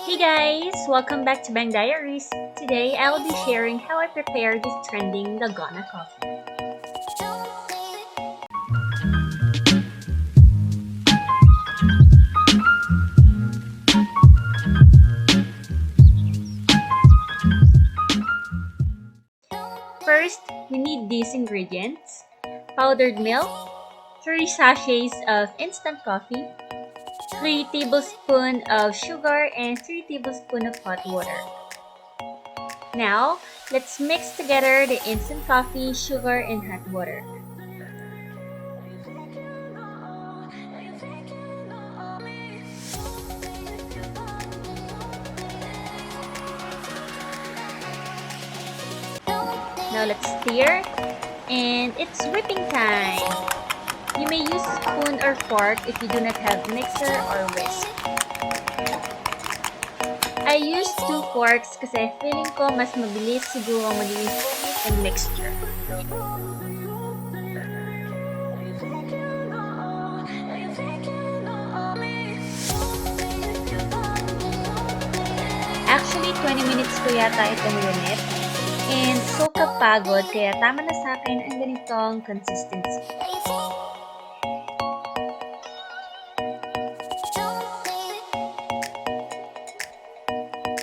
Hey guys! Welcome back to Bang Diaries. Today, I will be sharing how I prepare this trending Dalgona coffee. First, we need these ingredients: powdered milk, 3 sachets of instant coffee, 3 tablespoons of sugar, and 3 tablespoons of hot water. Now, let's mix together the instant coffee, sugar, and hot water. Now let's stir, and it's whipping time. You may use a spoon or fork if you do not have mixer or whisk. I use 2 forks kasi feeling ko mas mabilis siguro magiging focus and mixture. Actually, 20 minutes ko yata itong winit. And so kapagod, kaya tama na sa akin ang ganitong consistency.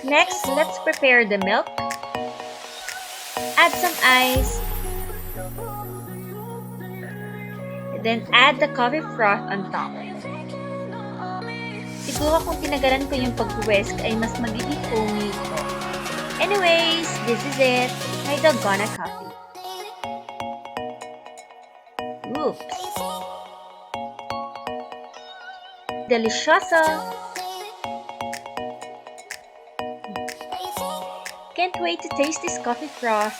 Next, let's prepare the milk. Add some ice. Then add the coffee froth on top. Siguro kung tinagalan ko yung pag-whisk ay mas magiging foamy ito. Anyways, this is it. My Dalgona coffee. Oops. Delicioso! Can't wait to taste this coffee froth.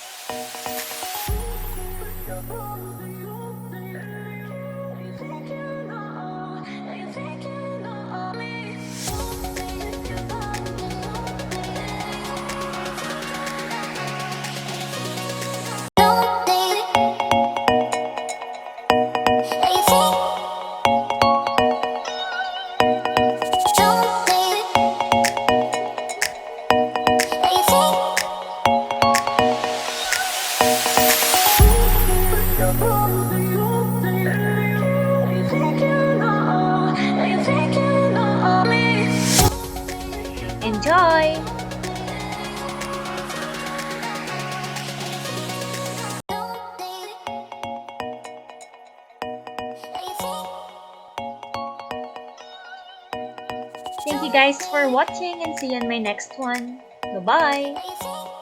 Enjoy! Thank you guys for watching and see you on my next one. Bye-bye!